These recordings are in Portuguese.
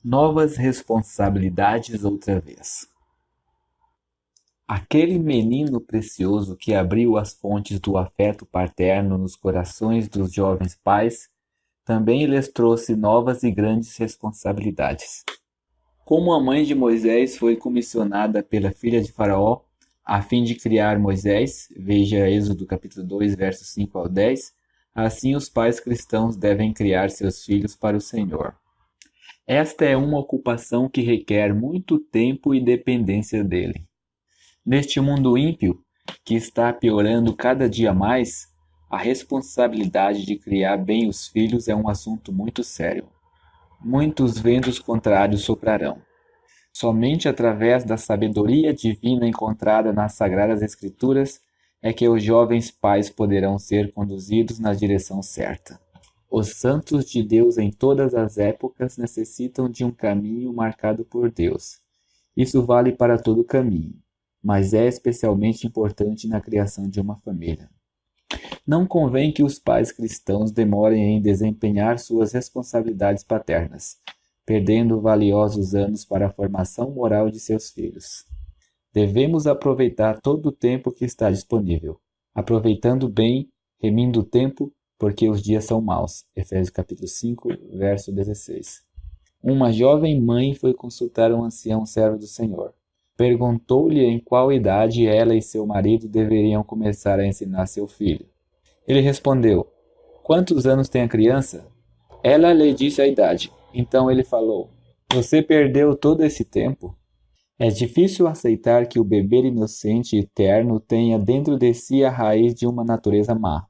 Novas responsabilidades outra vez. Aquele menino precioso que abriu as fontes do afeto paterno nos corações dos jovens pais, também lhes trouxe novas e grandes responsabilidades. Como a mãe de Moisés foi comissionada pela filha de Faraó a fim de criar Moisés, veja Êxodo capítulo 2, versos 5 ao 10, assim os pais cristãos devem criar seus filhos para o Senhor. Esta é uma ocupação que requer muito tempo e dependência dele. Neste mundo ímpio, que está piorando cada dia mais, a responsabilidade de criar bem os filhos é um assunto muito sério. Muitos ventos contrários soprarão. Somente através da sabedoria divina encontrada nas Sagradas Escrituras é que os jovens pais poderão ser conduzidos na direção certa. Os santos de Deus em todas as épocas necessitam de um caminho marcado por Deus. Isso vale para todo o caminho, mas é especialmente importante na criação de uma família. Não convém que os pais cristãos demorem em desempenhar suas responsabilidades paternas, perdendo valiosos anos para a formação moral de seus filhos. Devemos aproveitar todo o tempo que está disponível, aproveitando bem, remindo o tempo, porque os dias são maus. Efésios capítulo 5, verso 16. Uma jovem mãe foi consultar um ancião servo do Senhor. Perguntou-lhe em qual idade ela e seu marido deveriam começar a ensinar seu filho. Ele respondeu: "Quantos anos tem a criança?" Ela lhe disse a idade. Então ele falou: "Você perdeu todo esse tempo?" É difícil aceitar que o bebê inocente e terno tenha dentro de si a raiz de uma natureza má.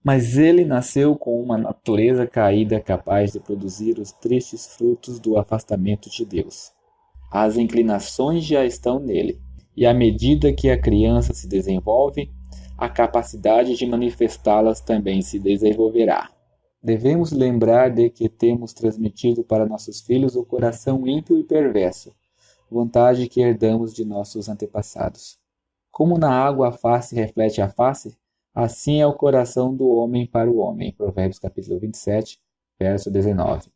Mas ele nasceu com uma natureza caída capaz de produzir os tristes frutos do afastamento de Deus. As inclinações já estão nele, e à medida que a criança se desenvolve, a capacidade de manifestá-las também se desenvolverá. Devemos lembrar de que temos transmitido para nossos filhos o coração ímpio e perverso, vontade que herdamos de nossos antepassados. Como na água a face reflete a face, assim é o coração do homem para o homem. Provérbios capítulo 27, verso 19.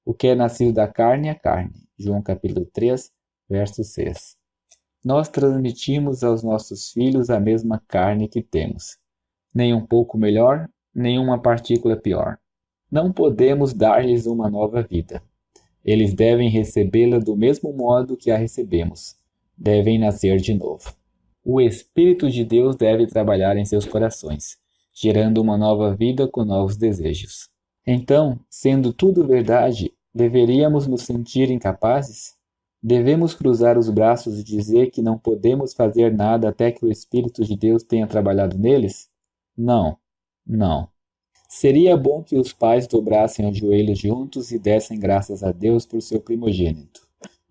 O que é nascido da carne é carne. João capítulo 3, verso 6. Nós transmitimos aos nossos filhos a mesma carne que temos. Nem um pouco melhor, nem uma partícula pior. Não podemos dar-lhes uma nova vida. Eles devem recebê-la do mesmo modo que a recebemos. Devem nascer de novo. O Espírito de Deus deve trabalhar em seus corações, gerando uma nova vida com novos desejos. Então, sendo tudo verdade, deveríamos nos sentir incapazes? Devemos cruzar os braços e dizer que não podemos fazer nada até que o Espírito de Deus tenha trabalhado neles? Não, não. Seria bom que os pais dobrassem os joelhos juntos e dessem graças a Deus por seu primogênito.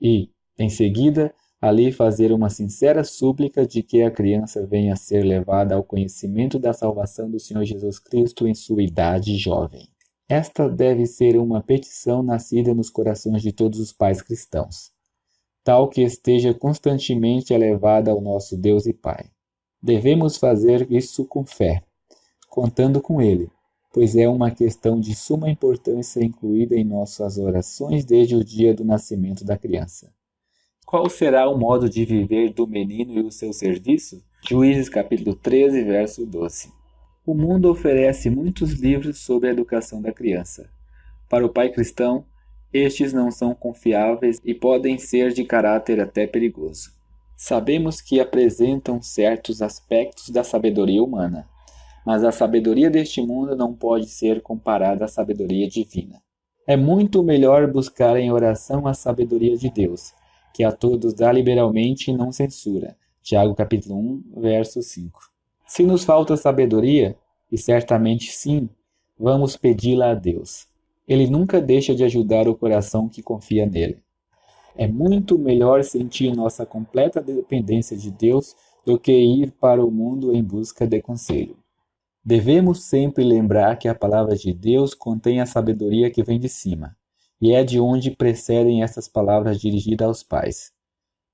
E, em seguida, ali fazer uma sincera súplica de que a criança venha a ser levada ao conhecimento da salvação do Senhor Jesus Cristo em sua idade jovem. Esta deve ser uma petição nascida nos corações de todos os pais cristãos, tal que esteja constantemente elevada ao nosso Deus e Pai. Devemos fazer isso com fé, contando com Ele, pois é uma questão de suma importância incluída em nossas orações desde o dia do nascimento da criança. Qual será o modo de viver do menino e o seu serviço? Juízes capítulo 13, verso 12. O mundo oferece muitos livros sobre a educação da criança. Para o pai cristão, estes não são confiáveis e podem ser de caráter até perigoso. Sabemos que apresentam certos aspectos da sabedoria humana, mas a sabedoria deste mundo não pode ser comparada à sabedoria divina. É muito melhor buscar em oração a sabedoria de Deus, que a todos dá liberalmente e não censura. Tiago capítulo 1, verso 5. Se nos falta sabedoria, e certamente sim, vamos pedi-la a Deus. Ele nunca deixa de ajudar o coração que confia nele. É muito melhor sentir nossa completa dependência de Deus do que ir para o mundo em busca de conselho. Devemos sempre lembrar que a palavra de Deus contém a sabedoria que vem de cima, e é de onde precedem essas palavras dirigidas aos pais.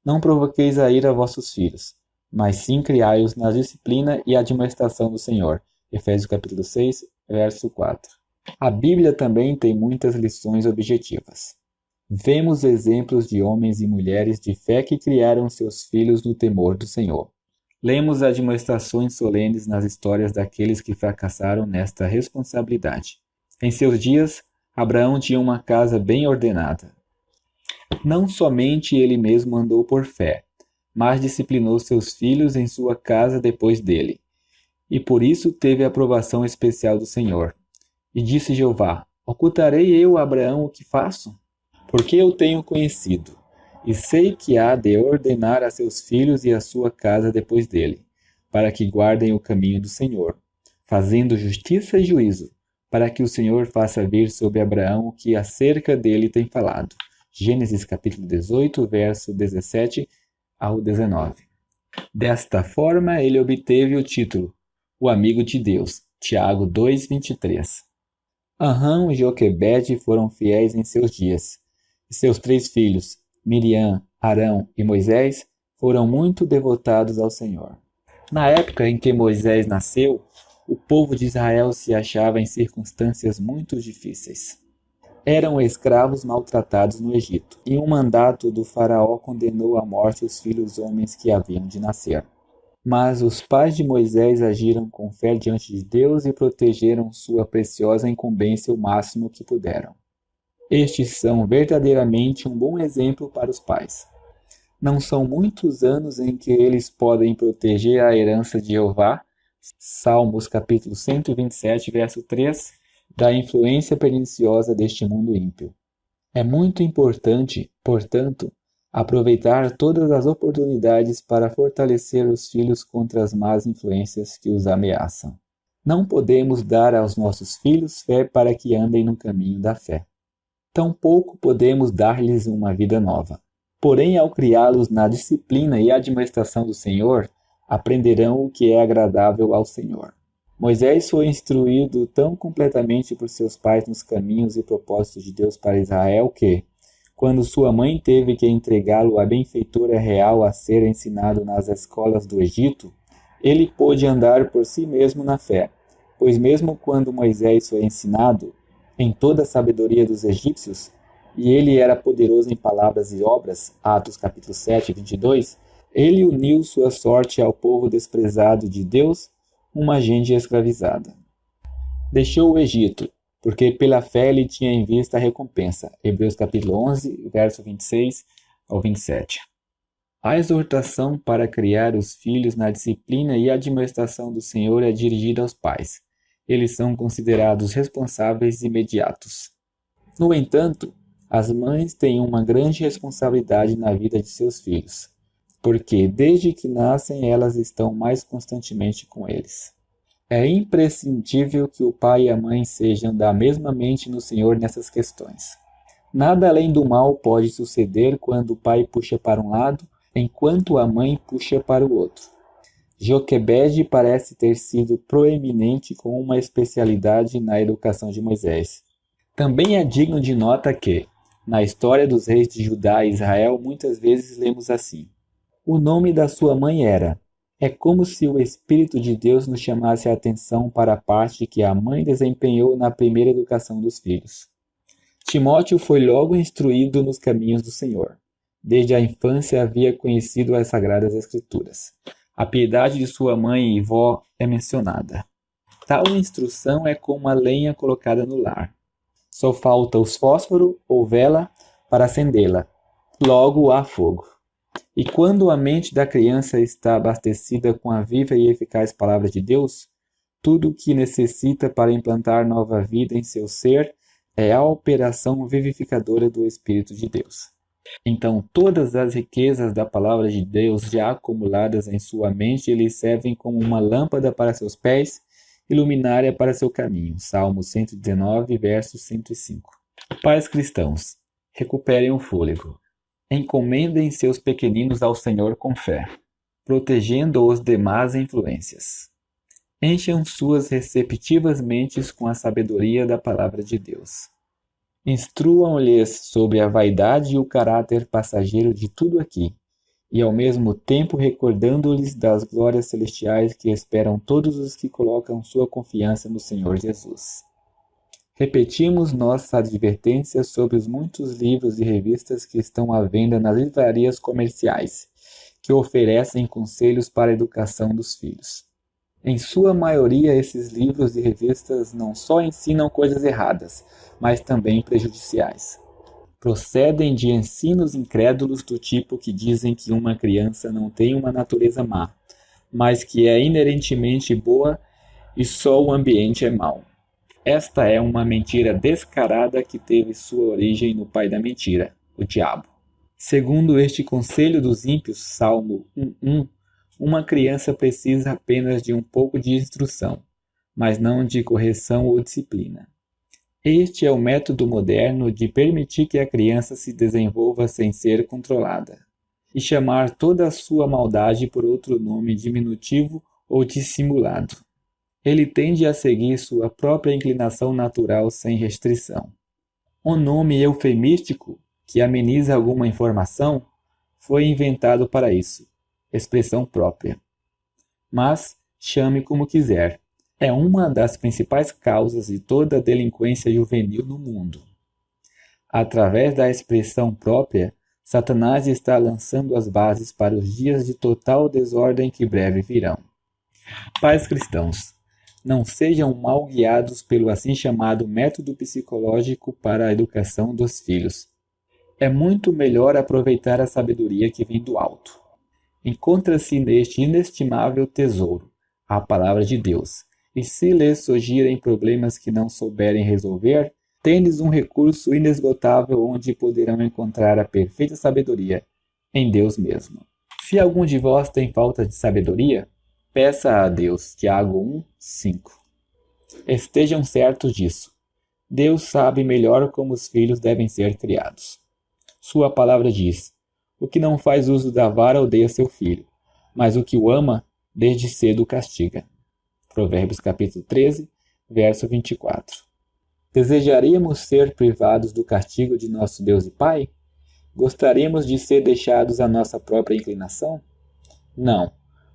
Não provoqueis a ira a vossos filhos, mas sim criai-os na disciplina e admoestação do Senhor. Efésios capítulo 6, verso 4. A Bíblia também tem muitas lições objetivas. Vemos exemplos de homens e mulheres de fé que criaram seus filhos no temor do Senhor. Lemos admoestações solenes nas histórias daqueles que fracassaram nesta responsabilidade. Em seus dias, Abraão tinha uma casa bem ordenada. Não somente ele mesmo andou por fé, mas disciplinou seus filhos em sua casa depois dele. E por isso teve a aprovação especial do Senhor. E disse Jeová: Ocultarei eu a Abraão o que faço? Porque eu tenho conhecido, e sei que há de ordenar a seus filhos e a sua casa depois dele, para que guardem o caminho do Senhor, fazendo justiça e juízo, para que o Senhor faça vir sobre Abraão o que acerca dele tem falado. Gênesis capítulo 18, verso 17 ao 19. Desta forma, ele obteve o título, o amigo de Deus. Tiago 2:23. Anrão e Joquebede foram fiéis em seus dias, e seus 3 filhos, Miriam, Arão e Moisés, foram muito devotados ao Senhor. Na época em que Moisés nasceu, o povo de Israel se achava em circunstâncias muito difíceis. Eram escravos maltratados no Egito, e um mandato do faraó condenou à morte os filhos homens que haviam de nascer. Mas os pais de Moisés agiram com fé diante de Deus e protegeram sua preciosa incumbência o máximo que puderam. Estes são verdadeiramente um bom exemplo para os pais. Não são muitos anos em que eles podem proteger a herança de Jeová, Salmos capítulo 127, verso 3, da influência perniciosa deste mundo ímpio. É muito importante, portanto, aproveitar todas as oportunidades para fortalecer os filhos contra as más influências que os ameaçam. Não podemos dar aos nossos filhos fé para que andem no caminho da fé. Tampouco podemos dar-lhes uma vida nova. Porém, ao criá-los na disciplina e admoestação do Senhor, aprenderão o que é agradável ao Senhor. Moisés foi instruído tão completamente por seus pais nos caminhos e propósitos de Deus para Israel que, quando sua mãe teve que entregá-lo à benfeitora real a ser ensinado nas escolas do Egito, ele pôde andar por si mesmo na fé, pois mesmo quando Moisés foi ensinado em toda a sabedoria dos egípcios, e ele era poderoso em palavras e obras, Atos capítulo 7, 22, ele uniu sua sorte ao povo desprezado de Deus, uma gente escravizada. Deixou o Egito, porque pela fé ele tinha em vista a recompensa. Hebreus capítulo 11, verso 26 ao 27. A exortação para criar os filhos na disciplina e admoestação do Senhor é dirigida aos pais. Eles são considerados responsáveis imediatos. No entanto, as mães têm uma grande responsabilidade na vida de seus filhos, porque desde que nascem elas estão mais constantemente com eles. É imprescindível que o pai e a mãe sejam da mesma mente no Senhor nessas questões. Nada além do mal pode suceder quando o pai puxa para um lado, enquanto a mãe puxa para o outro. Joquebede parece ter sido proeminente com uma especialidade na educação de Moisés. Também é digno de nota que, na história dos reis de Judá e Israel, muitas vezes lemos assim: o nome da sua mãe era. É como se o Espírito de Deus nos chamasse a atenção para a parte que a mãe desempenhou na primeira educação dos filhos. Timóteo foi logo instruído nos caminhos do Senhor. Desde a infância havia conhecido as Sagradas Escrituras. A piedade de sua mãe e vó é mencionada. Tal instrução é como a lenha colocada no lar. Só falta os fósforo ou vela para acendê-la. Logo há fogo. E quando a mente da criança está abastecida com a viva e eficaz palavra de Deus, tudo o que necessita para implantar nova vida em seu ser é a operação vivificadora do Espírito de Deus. Então, todas as riquezas da palavra de Deus já acumuladas em sua mente lhe servem como uma lâmpada para seus pés e luminária para seu caminho. Salmo 119, verso 105. Pais cristãos, recuperem o fôlego. Encomendem seus pequeninos ao Senhor com fé, protegendo-os de más influências. Encham suas receptivas mentes com a sabedoria da palavra de Deus. Instruam-lhes sobre a vaidade e o caráter passageiro de tudo aqui, e ao mesmo tempo recordando-lhes das glórias celestiais que esperam todos os que colocam sua confiança no Senhor Jesus. Repetimos nossa advertência sobre os muitos livros e revistas que estão à venda nas livrarias comerciais, que oferecem conselhos para a educação dos filhos. Em sua maioria, esses livros e revistas não só ensinam coisas erradas, mas também prejudiciais. Procedem de ensinos incrédulos do tipo que dizem que uma criança não tem uma natureza má, mas que é inerentemente boa e só o ambiente é mau. Esta é uma mentira descarada que teve sua origem no pai da mentira, o diabo. Segundo este conselho dos ímpios, Salmo 1:1, uma criança precisa apenas de um pouco de instrução, mas não de correção ou disciplina. Este é o método moderno de permitir que a criança se desenvolva sem ser controlada, e chamar toda a sua maldade por outro nome diminutivo ou dissimulado. Ele tende a seguir sua própria inclinação natural sem restrição. Um nome eufemístico, que ameniza alguma informação, foi inventado para isso, expressão própria. Mas, chame como quiser, é uma das principais causas de toda a delinquência juvenil no mundo. Através da expressão própria, Satanás está lançando as bases para os dias de total desordem que breve virão. Pais cristãos, não sejam mal guiados pelo assim chamado método psicológico para a educação dos filhos. É muito melhor aproveitar a sabedoria que vem do alto. Encontra-se neste inestimável tesouro, a palavra de Deus, e se lhes surgirem problemas que não souberem resolver, tendes um recurso inesgotável onde poderão encontrar a perfeita sabedoria, em Deus mesmo. Se algum de vós tem falta de sabedoria, peça a Deus. Tiago 1:5. Estejam certos disso. Deus sabe melhor como os filhos devem ser criados. Sua palavra diz: o que não faz uso da vara odeia seu filho, mas o que o ama, desde cedo o castiga. Provérbios capítulo 13, verso 24. Desejaríamos ser privados do castigo de nosso Deus e Pai? Gostaríamos de ser deixados à nossa própria inclinação? Não,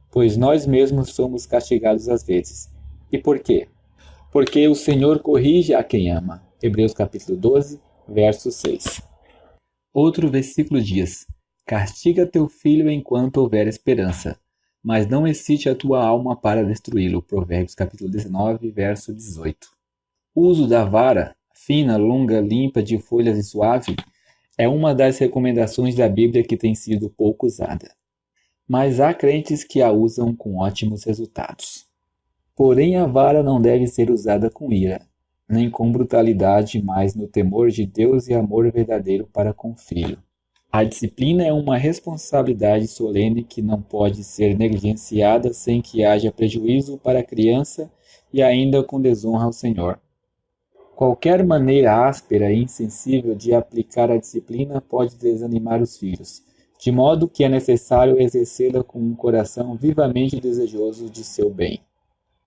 pois nós mesmos somos castigados às vezes. E por quê? Porque o Senhor corrige a quem ama. Hebreus capítulo 12, verso 6. Outro versículo diz: castiga teu filho enquanto houver esperança, mas não excite a tua alma para destruí-lo. Provérbios capítulo 19, verso 18. O uso da vara, fina, longa, limpa, de folhas e suave, é uma das recomendações da Bíblia que tem sido pouco usada. Mas há crentes que a usam com ótimos resultados. Porém, a vara não deve ser usada com ira, nem com brutalidade, mas no temor de Deus e amor verdadeiro para com o filho. A disciplina é uma responsabilidade solene que não pode ser negligenciada sem que haja prejuízo para a criança e ainda com desonra ao Senhor. Qualquer maneira áspera e insensível de aplicar a disciplina pode desanimar os filhos, de modo que é necessário exercê-la com um coração vivamente desejoso de seu bem.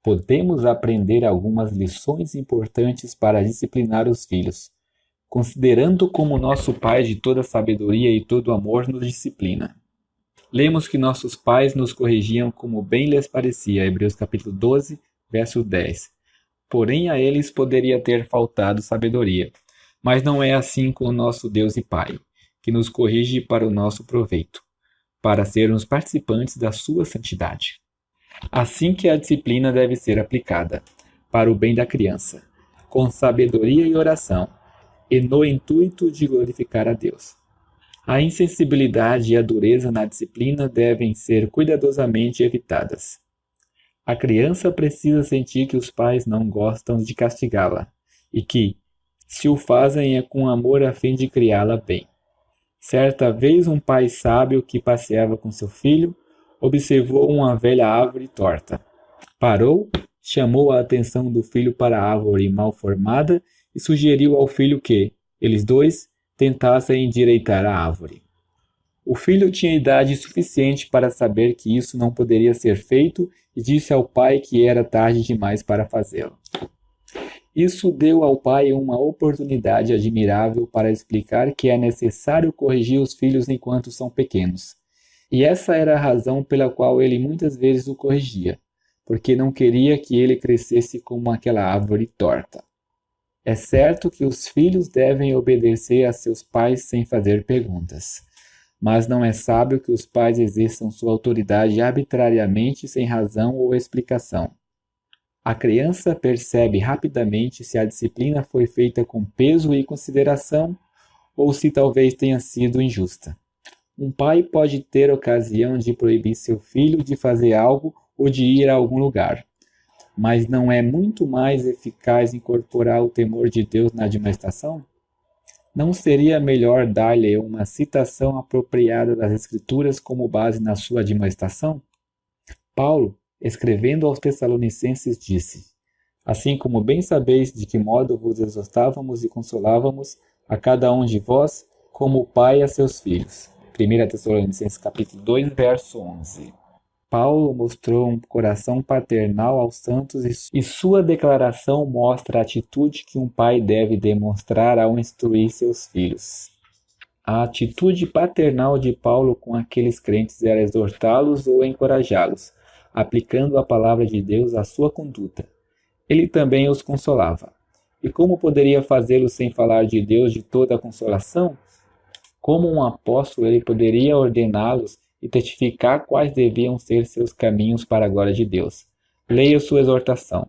Podemos aprender algumas lições importantes para disciplinar os filhos, considerando como nosso Pai de toda sabedoria e todo amor nos disciplina. Lemos que nossos pais nos corrigiam como bem lhes parecia, Hebreus capítulo 12, verso 10. Porém, a eles poderia ter faltado sabedoria, mas não é assim com o nosso Deus e Pai, que nos corrige para o nosso proveito, para sermos participantes da sua santidade. Assim que a disciplina deve ser aplicada, para o bem da criança, com sabedoria e oração, e no intuito de glorificar a Deus. A insensibilidade e a dureza na disciplina devem ser cuidadosamente evitadas. A criança precisa sentir que os pais não gostam de castigá-la, e que, se o fazem, é com amor a fim de criá-la bem. Certa vez um pai sábio que passeava com seu filho observou uma velha árvore torta. Parou, chamou a atenção do filho para a árvore mal formada e sugeriu ao filho que, eles dois, tentassem endireitar a árvore. O filho tinha idade suficiente para saber que isso não poderia ser feito e disse ao pai que era tarde demais para fazê-lo. Isso deu ao pai uma oportunidade admirável para explicar que é necessário corrigir os filhos enquanto são pequenos. E essa era a razão pela qual ele muitas vezes o corrigia, porque não queria que ele crescesse como aquela árvore torta. É certo que os filhos devem obedecer a seus pais sem fazer perguntas, mas não é sábio que os pais exerçam sua autoridade arbitrariamente sem razão ou explicação. A criança percebe rapidamente se a disciplina foi feita com peso e consideração ou se talvez tenha sido injusta. Um pai pode ter ocasião de proibir seu filho de fazer algo ou de ir a algum lugar, mas não é muito mais eficaz incorporar o temor de Deus na admoestação? Não seria melhor dar-lhe uma citação apropriada das Escrituras como base na sua admoestação? Paulo, escrevendo aos Tessalonicenses, disse: Assim como bem sabeis de que modo vos exortávamos e consolávamos a cada um de vós, como o pai a seus filhos. 1 Tessalonicenses capítulo 2, verso 11. Paulo mostrou um coração paternal aos santos e sua declaração mostra a atitude que um pai deve demonstrar ao instruir seus filhos. A atitude paternal de Paulo com aqueles crentes era exortá-los ou encorajá-los, aplicando a palavra de Deus à sua conduta. Ele também os consolava. E como poderia fazê-lo sem falar de Deus de toda a consolação? Como um apóstolo, ele poderia ordená-los e testificar quais deviam ser seus caminhos para a glória de Deus. Leia sua exortação.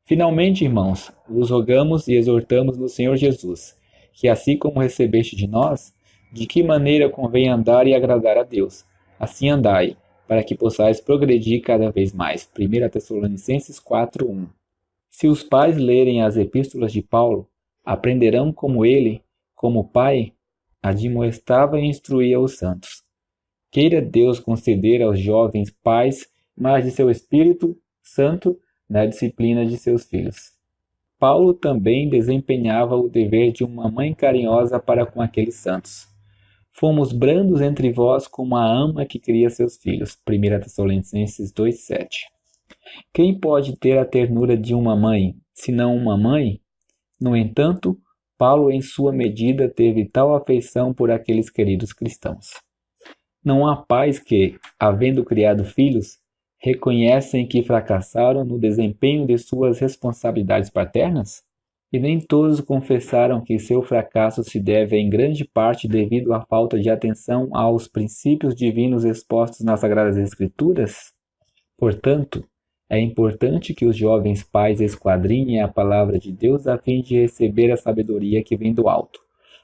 Finalmente, irmãos, vos rogamos e exortamos no Senhor Jesus, que assim como recebeste de nós, de que maneira convém andar e agradar a Deus, assim andai, para que possais progredir cada vez mais. 1 Tessalonicenses 4:1. Se os pais lerem as epístolas de Paulo, aprenderão como ele, como pai, admoestava e instruía os santos. Queira Deus conceder aos jovens pais mais de seu Espírito Santo na disciplina de seus filhos. Paulo também desempenhava o dever de uma mãe carinhosa para com aqueles santos. Fomos brandos entre vós como a ama que cria seus filhos. 1 Tessalonicenses 2,7. Quem pode ter a ternura de uma mãe, senão uma mãe? No entanto, Paulo, em sua medida, teve tal afeição por aqueles queridos cristãos. Não há pais que, havendo criado filhos, reconhecem que fracassaram no desempenho de suas responsabilidades paternas? E nem todos confessaram que seu fracasso se deve em grande parte devido à falta de atenção aos princípios divinos expostos nas Sagradas Escrituras? Portanto, é importante que os jovens pais esquadrinhem a palavra de Deus a fim de receber a sabedoria que vem do alto,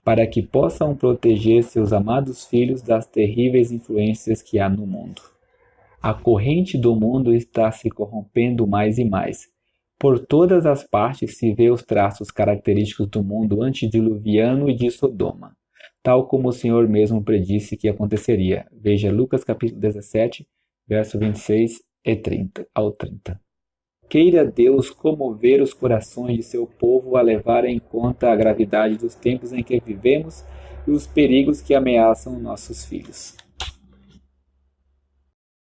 para que possam proteger seus amados filhos das terríveis influências que há no mundo. A corrente do mundo está se corrompendo mais e mais. Por todas as partes se vê os traços característicos do mundo antediluviano e de Sodoma, tal como o Senhor mesmo predisse que aconteceria. Veja Lucas capítulo 17, verso 26 e 30 ao 30. Queira Deus comover os corações de seu povo a levar em conta a gravidade dos tempos em que vivemos e os perigos que ameaçam nossos filhos.